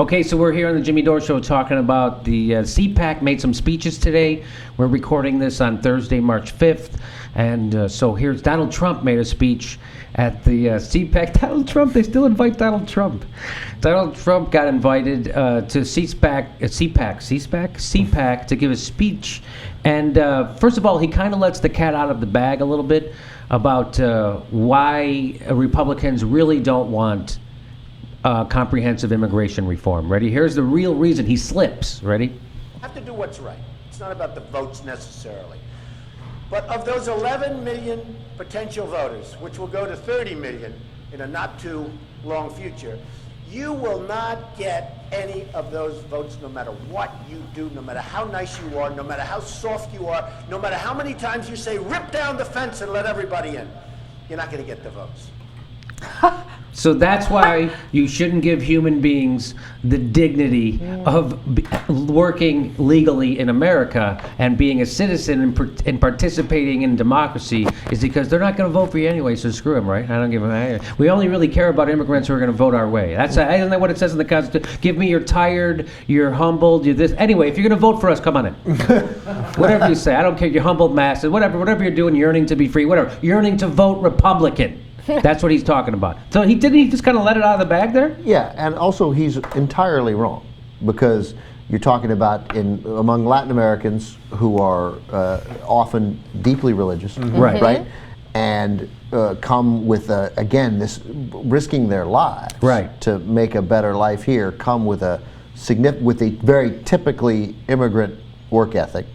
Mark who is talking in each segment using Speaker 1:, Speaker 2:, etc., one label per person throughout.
Speaker 1: Okay, so we're here on the Jimmy Dore Show talking about the CPAC made some speeches today. We're recording this on Thursday, March 5th. And so here's Donald Trump made a speech at the CPAC. Donald Trump, they still invite Donald Trump. Donald Trump got invited to CPAC to give a speech. And first of all, he kind of lets the cat out of the bag a little bit about why Republicans really don't want comprehensive immigration reform. Ready? Here's the real reason he slips. Ready?
Speaker 2: Have to do what's right. It's not about the votes necessarily. But of those 11 million potential voters, which will go to 30 million in a not too long future, you will not get any of those votes no matter what you do, no matter how nice you are, no matter how soft you are, no matter how many times you say, rip down the fence and let everybody in. You're not going to get the votes.
Speaker 1: So that's why you shouldn't give human beings the dignity of working legally in America and being a citizen and participating in democracy, is because they're not going to vote for you anyway, so screw them, right? I don't give a... We only really care about immigrants who are going to vote our way. Isn't that what it says in the Constitution? Give me you're tired, you're humbled, you're this... Anyway, if you're going to vote for us, come on in. Whatever you say. I don't care. You're humbled masses. Whatever you're doing, yearning to be free, whatever. Yearning to vote Republican. That's what he's talking about. So he just kind of let it out of the bag there?
Speaker 3: Yeah, and also he's entirely wrong, because you're talking about among Latin Americans who are often deeply religious, right? And come with again this risking their lives to make a better life here, come with a very typically immigrant work ethic.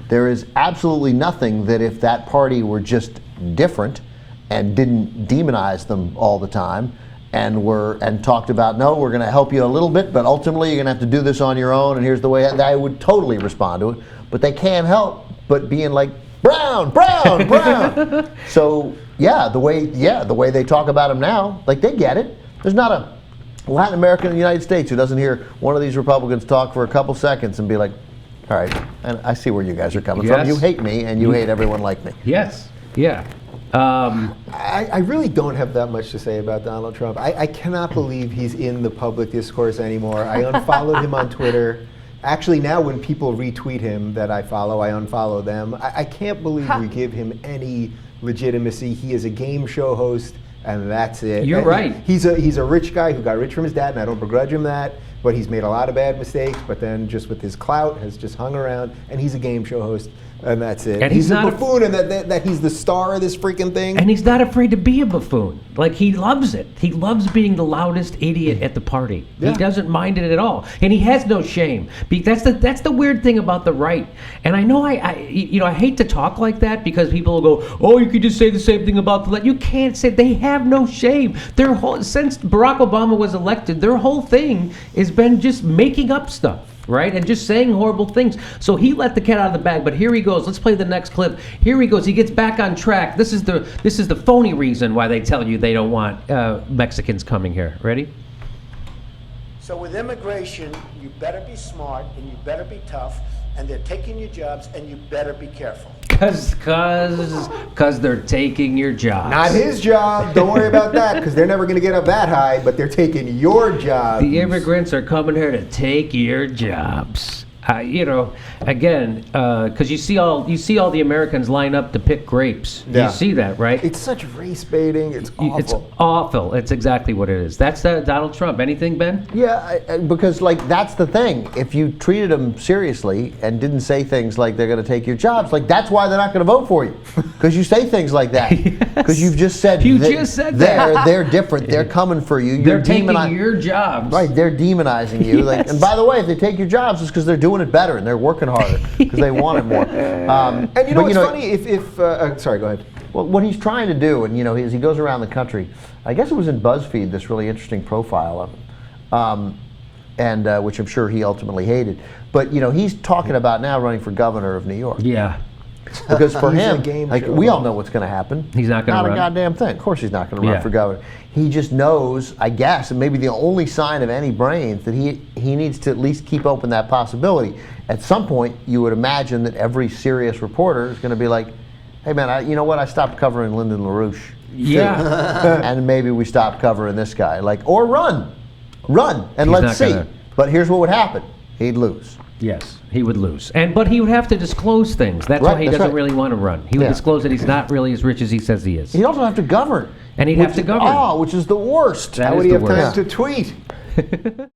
Speaker 3: There is absolutely nothing that if that party were just different and didn't demonize them all the time, and talked about, no, we're going to help you a little bit, but ultimately you're going to have to do this on your own, and here's the way. I would totally respond to it, but they can't help but being like, Brown. So the way they talk about him now, like, they get it. There's not a Latin American in the United States who doesn't hear one of these Republicans talk for a couple seconds and be like, all right, and I see where you guys are coming from. You hate me, and you hate everyone like me.
Speaker 1: Yes. Yeah.
Speaker 4: I really don't have that much to say about Donald Trump. I cannot believe he's in the public discourse anymore. I unfollowed him on Twitter. Actually, now when people retweet him that I follow, I unfollow them. I can't believe we give him any legitimacy. He is a game show host, and that's it.
Speaker 1: You're right.
Speaker 4: He's a rich guy who got rich from his dad, and I don't begrudge him that. But he's made a lot of bad mistakes, but then just with his clout has just hung around, and he's a game show host, and that's it.
Speaker 1: And
Speaker 4: he's a buffoon, and that he's the star of this freaking thing.
Speaker 1: And he's not afraid to be a buffoon. Like, he loves it. He loves being the loudest idiot at the party. Yeah. He doesn't mind it at all, and he has no shame. That's the weird thing about the right. And I know I hate to talk like that, because people will go, oh, you could just say the same thing about the left. You can't say. They have no shame. Since Barack Obama was elected, their whole thing has been just making up stuff. Right? And just saying horrible things. So he let the cat out of the bag, but here he goes. Let's play the next clip. Here he goes. He gets back on track. This is the phony reason why they tell you they don't want Mexicans coming here. Ready?
Speaker 2: So with immigration, you better be smart and you better be tough, and they're taking your jobs, and you better be careful.
Speaker 1: Cause they're taking your jobs.
Speaker 4: Not his job. Don't worry about that, because they're never going to get up that high. But they're taking your job.
Speaker 1: The immigrants are coming here to take your jobs. Again, because you see all the Americans line up to pick grapes. Yeah. You see that, right?
Speaker 4: It's such race baiting. It's awful.
Speaker 1: It's awful. It's exactly what it is. That's Donald Trump. Anything, Ben?
Speaker 3: Yeah, because that's the thing. If you treated them seriously and didn't say things like they're going to take your jobs, that's why they're not going to vote for you. Because you say things like that. Because you've just said that. They're different. They're coming for you.
Speaker 1: They're taking your jobs.
Speaker 3: Right. They're demonizing you.
Speaker 1: Yes.
Speaker 3: And by the way, if they take your jobs, it's because they're doing it better and they're working harder because they want it more.
Speaker 4: And what's funny? If sorry, go ahead.
Speaker 3: Well, what he's trying to do, and as he goes around the country, I guess it was in BuzzFeed, this really interesting profile of him, and which I'm sure he ultimately hated. But he's talking about now running for governor of New York.
Speaker 1: Yeah.
Speaker 3: Because for him, we all know what's going to happen.
Speaker 1: He's not going to run.
Speaker 3: Not a goddamn thing. Of course he's not going to run for governor. He just knows, I guess, and maybe the only sign of any brains, that he needs to at least keep open that possibility. At some point, you would imagine that every serious reporter is going to be like, hey man, you know what? I stopped covering Lyndon LaRouche.
Speaker 1: Yeah.
Speaker 3: And maybe we stopped covering this guy. Or run. Run and
Speaker 1: He's
Speaker 3: let's
Speaker 1: not
Speaker 3: see.
Speaker 1: gonna-
Speaker 3: But here's what would happen. He'd lose.
Speaker 1: Yes, he would lose. But he would have to disclose things. That's
Speaker 3: Right,
Speaker 1: why he
Speaker 3: that's
Speaker 1: doesn't
Speaker 3: right.
Speaker 1: really want to run. He would
Speaker 3: Yeah.
Speaker 1: disclose that he's not really as rich as he says he is.
Speaker 3: He'd also have to govern.
Speaker 1: And he'd have to govern.
Speaker 3: Which is the worst.
Speaker 1: That
Speaker 4: How
Speaker 1: is
Speaker 4: would he
Speaker 1: the
Speaker 4: have time
Speaker 1: worst.
Speaker 4: to tweet?